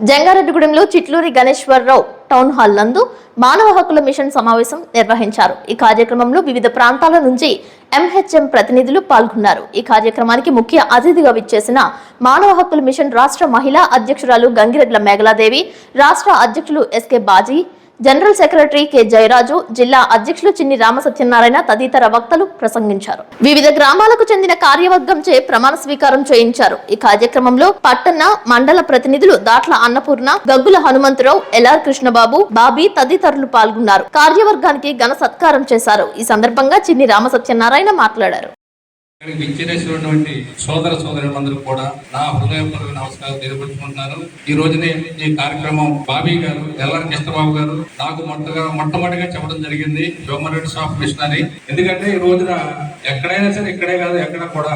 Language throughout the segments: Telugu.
జంగారెడ్డిగూడెంలో చిట్లూరి గణేశ్వరరావు టౌన్ హాల్ నందు మానవ హక్కుల మిషన్ సమావేశం నిర్వహించారు. ఈ కార్యక్రమంలో వివిధ ప్రాంతాల నుంచి ఎంహెచ్ఎం ప్రతినిధులు పాల్గొన్నారు. ఈ కార్యక్రమానికి ముఖ్య అతిథిగా విచ్చేసిన మానవ హక్కుల మిషన్ రాష్ట్ర మహిళా అధ్యక్షురాలు గంగిరెడ్ల మేఘలాదేవి, రాష్ట్ర అధ్యక్షులు SK Baji, general secretary K Jayaraju, జిల్లా అధ్యక్షులు చిన్ని రామసత్యనారాయణ తదితర వక్తలు ప్రసంగించారు. వివిధ గ్రామాలకు చెందిన కార్యవర్గంచే ప్రమాణ స్వీకారం చేయించారు. ఈ కార్యక్రమంలో పట్టణ, మండల ప్రతినిధులు దాట్ల అన్నపూర్ణ, గగ్గుల హనుమంతరావు, ఎల్ఆర్ కృష్ణబాబు, బాబీ తదితరులు పాల్గొన్నారు. కార్యవర్గానికి ఘన సత్కారం చేశారు. ఈ సందర్భంగా చిన్ని రామసత్యనారాయణ మాట్లాడారు. విచ్చేసినటువంటి సోదర సోదరులందరూ కూడా నా హృదయపూర్వక నమస్కారం తెలియపరుచుకుంటున్నాను. ఈ రోజునే ఈ కార్యక్రమం బాబీ గారు, ఎల్ఆర్ కృష్ణబాబు గారు నాకు మొట్టమొదటిగా చెప్పడం జరిగింది హ్యూమన్ రైట్స్ ఆఫ్ మిషన్ అని. ఎందుకంటే ఈ రోజున ఎక్కడైనా సరే, ఇక్కడే కాదు ఎక్కడ కూడా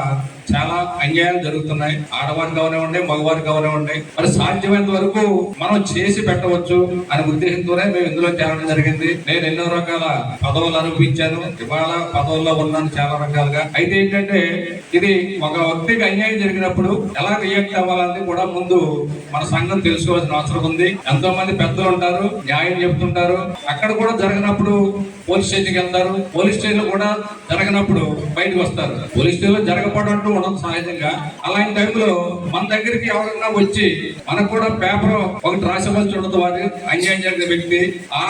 చాలా అన్యాయాలు జరుగుతున్నాయి. ఆడవారు కానివ్వండి, మగవారు కానివ్వండి, మరి సాధ్యమైనంత వరకు మనం చేసి పెట్టవచ్చు అనే ఉద్దేశంతోనే మేము ఇందులో చేరడం జరిగింది. నేను ఎన్నో రకాల పదవులు అనుభవించాను, ఇవాళ పదవుల్లో ఉన్నాను చాలా రకాలుగా. అయితే ఏంటంటే ఇది ఒక వ్యక్తికి అన్యాయం జరిగినప్పుడు ఎలా రియాక్ట్ అవ్వాలని కూడా ముందు మన సంఘం తెలుసుకోవాల్సిన అవసరం ఉంది. ఎంతో మంది పెద్దలు ఉంటారు, న్యాయం చెప్తుంటారు. అక్కడ కూడా జరిగినప్పుడు పోలీస్ స్టేషన్కి వెళ్తారు, పోలీస్ స్టేషన్ కూడా జరగనప్పుడు బయటకు వస్తారు. పోలీస్ స్టేషన్లో జరగకపోవడం అంటూ ఉండదు సహజంగా. అలాంటి టైంలో మన దగ్గరికి ఎవరైనా వచ్చి మనకు కూడా పేపర్ ఒకటి రాసివ్వాల్సి ఉండదు. వారి అన్యాయం జరిగిన వ్యక్తి ఆ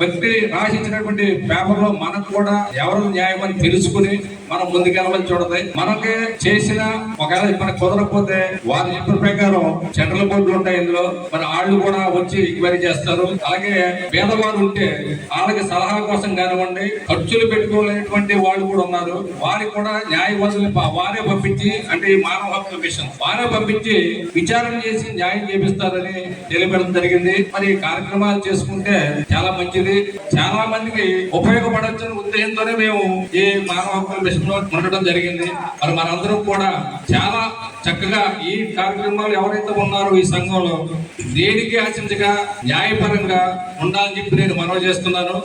వ్యక్తి రాసిచ్చినటువంటి పేపర్ లో మనకు కూడా ఎవరు న్యాయం అని తెలుసుకుని మనం ముందుకెళ్ళవలసి చూడదు. మనకి చేసిన ఒకవేళ మనకు కుదరకపోతే వారు చెప్పిన ప్రకారం సెంట్రల్ బోర్డులు ఉంటాయి. ఇందులో మరి వాళ్ళు కూడా వచ్చి ఎంక్వైరీ చేస్తారు. అలాగే పేదవారు ఉంటే వాళ్ళకి సలహా కోసం కానివ్వండి, ఖర్చులు పెట్టుకోలేనటువంటి వాళ్ళు కూడా ఉన్నారు. వారికి కూడా న్యాయవాదులు వారే పంపించి, అంటే ఈ మానవ హక్కుల మిషన్ వారే పంపించి విచారణ చేసి న్యాయం చేపిస్తారని తెలియపడడం జరిగింది. మరి కార్యక్రమాలు చేసుకుంటే చాలా మంచిది, చాలా మందికి ఉపయోగపడొచ్చని ఉద్దేశంతోనే మేము ఈ మానవ హక్కుల మిషన్ లో ఉండటం జరిగింది. మరి మనందరం కూడా చాలా చక్కగా ఈ కార్యక్రమాలు ఎవరైతే ఉన్నారో ఈ సంఘంలో దేనికి ఆశించగా న్యాయపరంగా ఉండాలని చెప్పి నేను మనవి చేస్తున్నాను.